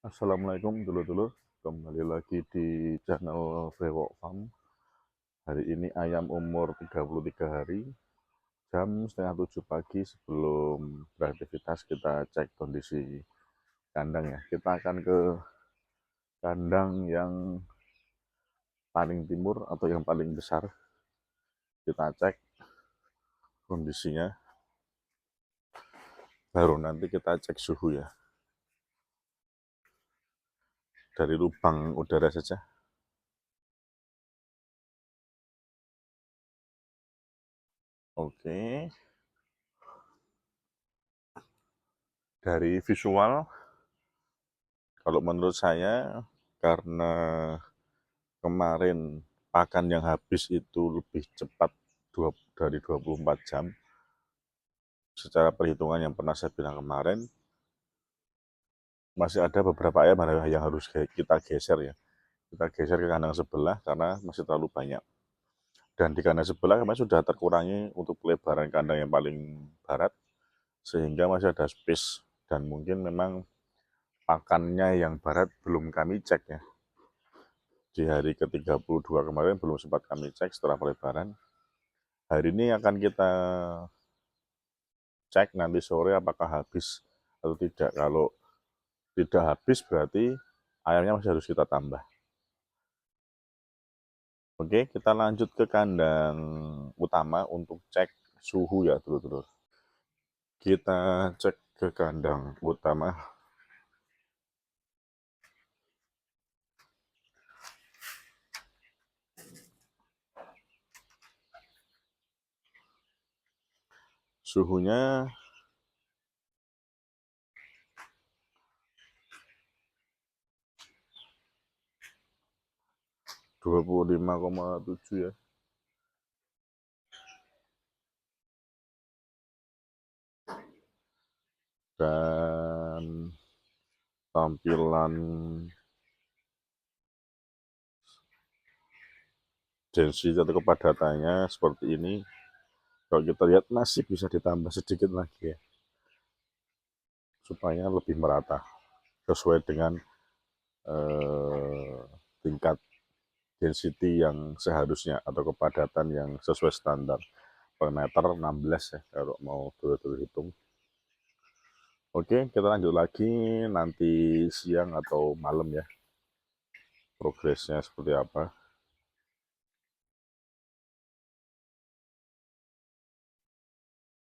Assalamualaikum dulur-dulur, kembali lagi di channel Brewok Farm. Hari ini ayam umur 33 hari, jam setengah 7 pagi. Sebelum beraktivitas kita cek kondisi kandang ya. Kita akan ke kandang yang paling timur atau yang paling besar. Kita cek kondisinya, baru nanti kita cek suhu ya. Dari lubang udara saja. Oke, dari visual, kalau menurut saya, karena kemarin pakan yang habis itu lebih cepat dari 24 jam, secara perhitungan yang pernah saya bilang kemarin, masih ada beberapa ayam yang harus kita geser ya. Kita geser ke kandang sebelah karena masih terlalu banyak. Dan di kandang sebelah kemarin sudah terkurangi untuk pelebaran kandang yang paling barat, sehingga masih ada space. Dan mungkin memang pakannya yang barat belum kami cek ya. Di hari ke-32 kemarin belum sempat kami cek setelah pelebaran. Hari ini akan kita cek nanti sore apakah habis atau tidak. Kalau tidak habis berarti ayamnya masih harus kita tambah. Oke, kita lanjut ke kandang utama untuk cek suhu ya dulur-dulur. Kita cek ke kandang utama. Suhunya 25,7 ya. Dan tampilan density atau kepadatannya seperti ini. Kalau kita lihat masih bisa ditambah sedikit lagi ya, supaya lebih merata sesuai dengan tingkat density yang seharusnya atau kepadatan yang sesuai standar per meter 16 ya kalau mau dulu hitung. Oke, kita lanjut lagi nanti siang atau malam ya, progresnya seperti apa.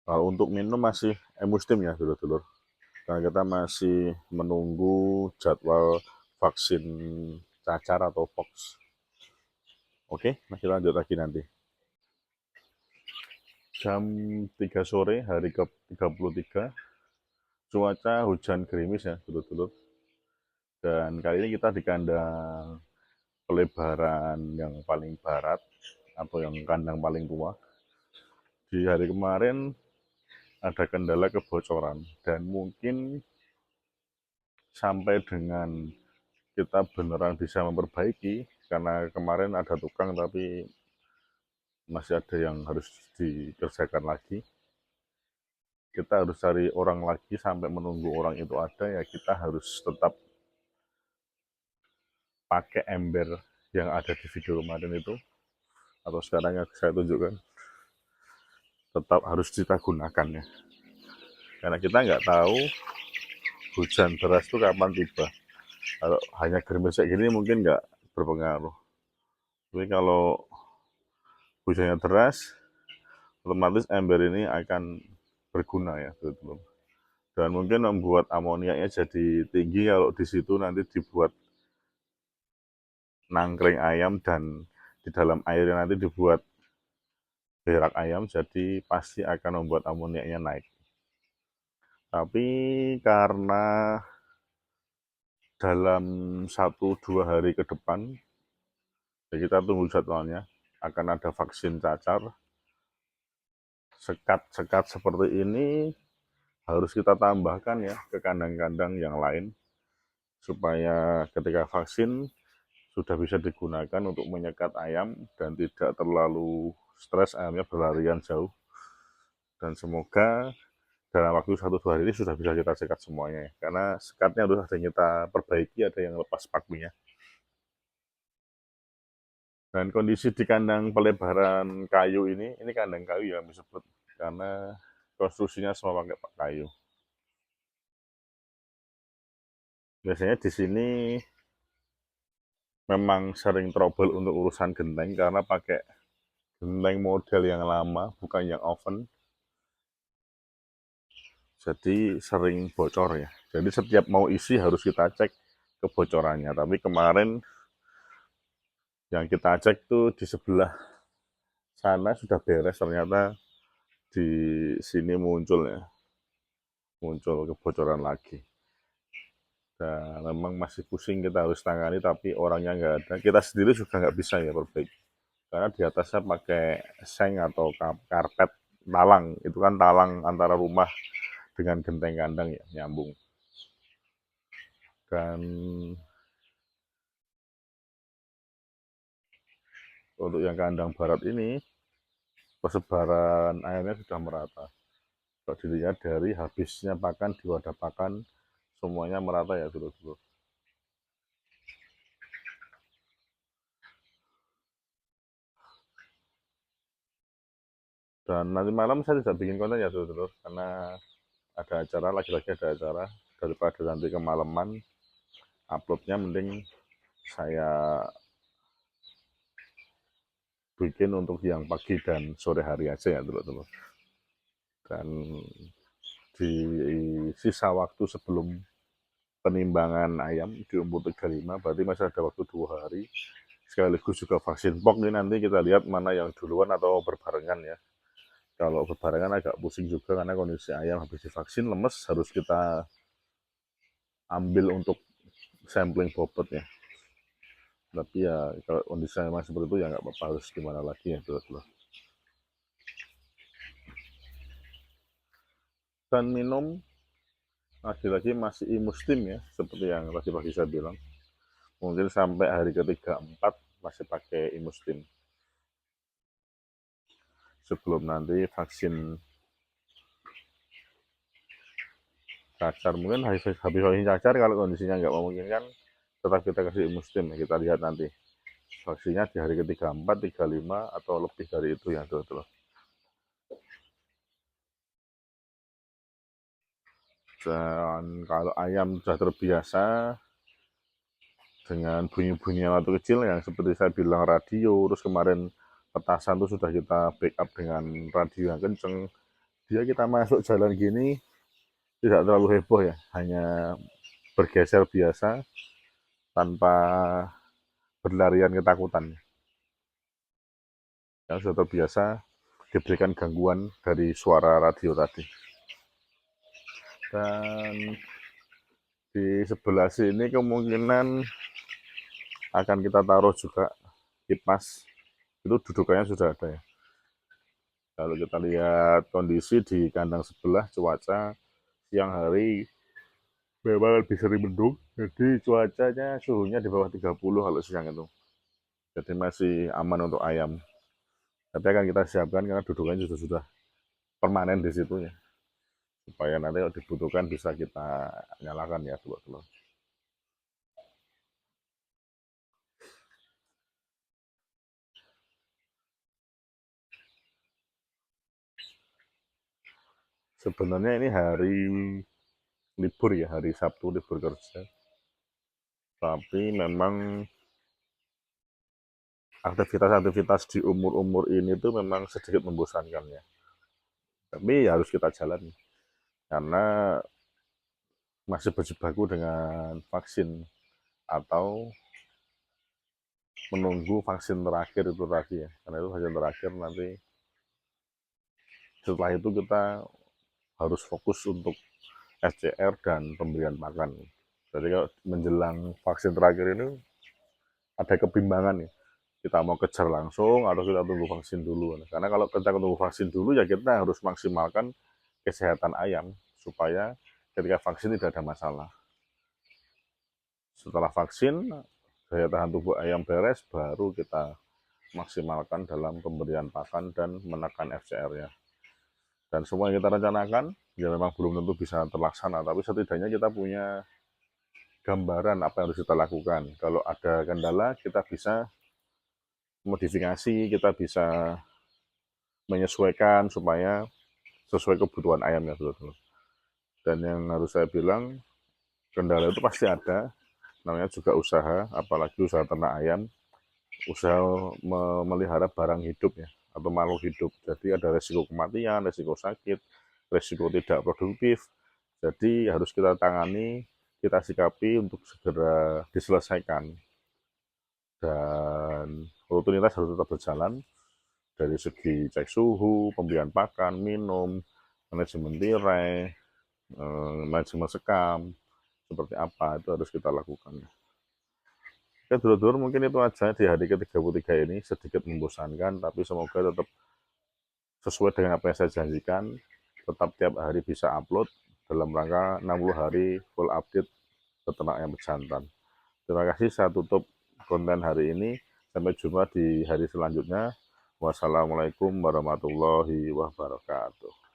Kalau untuk minum masih emustim ya dulur-dulur, karena kita masih menunggu jadwal vaksin cacar atau pox. Oke, masih lanjut lagi nanti. Jam 3 sore hari ke-33, cuaca hujan gerimis ya dulur-dulur. Dan kali ini kita di kandang pelebaran yang paling barat atau yang kandang paling tua. Di hari kemarin ada kendala kebocoran dan mungkin sampai dengan kita beneran bisa memperbaiki, karena kemarin ada tukang tapi masih ada yang harus dikerjakan lagi. Kita harus cari orang lagi sampai menunggu orang itu ada ya, kita harus tetap pakai ember yang ada di video kemarin itu, atau sekarang yang saya tunjukkan, tetap harus kita gunakan ya, karena kita nggak tahu hujan deras itu kapan tiba. Kalau hanya gerimis kayak gini mungkin nggak berpengaruh, tapi kalau hujannya deras otomatis ember ini akan berguna ya teman-teman, dan mungkin membuat amoniaknya jadi tinggi kalau di situ nanti dibuat nangkring ayam dan di dalam airnya nanti dibuat berak ayam, jadi pasti akan membuat amoniaknya naik. Tapi karena dalam 1-2 hari ke depan, ya kita tunggu jadwalnya, akan ada vaksin cacar. Sekat-sekat seperti ini harus kita tambahkan ya ke kandang-kandang yang lain, supaya ketika vaksin sudah bisa digunakan untuk menyekat ayam dan tidak terlalu stres ayamnya berlarian jauh. Dan semoga dalam waktu 1-2 hari ini sudah bisa kita sekat semuanya, karena sekatnya harus ada yang kita perbaiki, ada yang lepas pakunya. Dan kondisi di kandang pelebaran kayu ini kandang kayu yang disebut, karena konstruksinya semua pakai kayu. Biasanya di sini memang sering trouble untuk urusan genteng karena pakai genteng model yang lama, bukan yang oven. Jadi sering bocor ya. Jadi setiap mau isi harus kita cek kebocorannya. Tapi kemarin yang kita cek tuh di sebelah sana sudah beres, ternyata di sini muncul kebocoran lagi. Dan memang masih pusing, kita harus tangani, tapi orangnya nggak ada. Kita sendiri juga nggak bisa ya perbaiki. Karena di atasnya pakai seng atau karpet talang. Itu kan talang antara rumah dengan genteng kandang ya, nyambung. Dan untuk yang kandang barat ini, persebaran ayamnya sudah merata. Kalau dilihat dari habisnya pakan di wadah pakan, semuanya merata ya dulu-dulu. Dan nanti malam saya tidak bikin konten ya dulu-dulu, karena ada acara, lagi-lagi ada acara. Daripada nanti kemalaman, uploadnya mending saya bikin untuk yang pagi dan sore hari aja ya dulu-dulu. Dan di sisa waktu sebelum penimbangan ayam di umur 35, berarti masih ada waktu 2 hari. Sekaligus juga vaksin POK ini, nanti kita lihat mana yang duluan atau berbarengan ya. Kalau berbarengan agak pusing juga karena kondisi ayam habis divaksin lemes, harus kita ambil untuk sampling bobotnya. Tapi ya kalau kondisi memang seperti itu ya nggak apa-apa, harus gimana lagi ya dulu. Dan minum lagi-lagi masih imustim ya, seperti yang tadi pagi saya bilang. Mungkin sampai hari ke-3-4 masih pakai imustim. Sebelum nanti vaksin cacar, mungkin habis vaksin cacar, kalau kondisinya nggak memungkinkan, tetap kita kasih imustim. Kita lihat nanti vaksinnya di hari ke-34, 35, atau lebih dari itu ya dulu. Dan kalau ayam sudah terbiasa dengan bunyi-bunyi waktu kecil yang seperti saya bilang radio, terus kemarin petasan itu sudah kita backup dengan radio yang kenceng, dia kita masuk jalan gini tidak terlalu heboh ya, hanya bergeser biasa tanpa berlarian ketakutan. Yang sudah terbiasa diberikan gangguan dari suara radio tadi. Dan di sebelah sini kemungkinan akan kita taruh juga kipas. Itu dudukannya sudah ada ya. Kalau kita lihat kondisi di kandang sebelah, cuaca siang hari memang lebih sering mendung, jadi cuacanya suhunya di bawah 30 kalau siang itu. Jadi masih aman untuk ayam. Tapi akan kita siapkan karena dudukannya sudah permanen di situ ya. Supaya nanti kalau dibutuhkan bisa kita nyalakan ya telur-telur. Sebenarnya ini hari libur ya, hari Sabtu libur kerja. Tapi memang aktivitas-aktivitas di umur-umur ini tuh memang sedikit membosankan ya. Tapi harus kita jalani karena masih berjibaku dengan vaksin atau menunggu vaksin terakhir itu tadi ya. Karena itu vaksin terakhir, nanti setelah itu kita harus fokus untuk SCR dan pemberian pakan. Jadi kalau menjelang vaksin terakhir ini ada kebimbangan ya. Kita mau kejar langsung atau kita tunggu vaksin dulu. Karena kalau kita tunggu vaksin dulu ya kita harus maksimalkan kesehatan ayam supaya ketika vaksin tidak ada masalah. Setelah vaksin, daya tahan tubuh ayam beres, baru kita maksimalkan dalam pemberian pakan dan menekan FCR-nya. Dan semua yang kita rencanakan Ya memang belum tentu bisa terlaksana, tapi setidaknya kita punya gambaran apa yang harus kita lakukan. Kalau ada kendala, kita bisa modifikasi, kita bisa menyesuaikan supaya sesuai kebutuhan ayamnya, betul-betul. Dan yang harus saya bilang, kendala itu pasti ada, namanya juga usaha, apalagi usaha ternak ayam, usaha memelihara barang hidup ya, atau makhluk hidup. Jadi ada resiko kematian, resiko sakit, resiko tidak produktif. Jadi harus kita tangani, kita sikapi untuk segera diselesaikan. Dan rutinitas harus tetap berjalan dari segi cek suhu, pemberian pakan, minum, manajemen tirai, manajemen sekam, seperti apa itu harus kita lakukan. Oke, dulur-dulur, mungkin itu aja di hari ke-33 ini, sedikit membosankan, tapi semoga tetap sesuai dengan apa yang saya janjikan, tetap tiap hari bisa upload dalam rangka 60 hari full update peternak ayam bejantan. Terima kasih, saya tutup konten hari ini. Sampai jumpa di hari selanjutnya. Wassalamualaikum warahmatullahi wabarakatuh.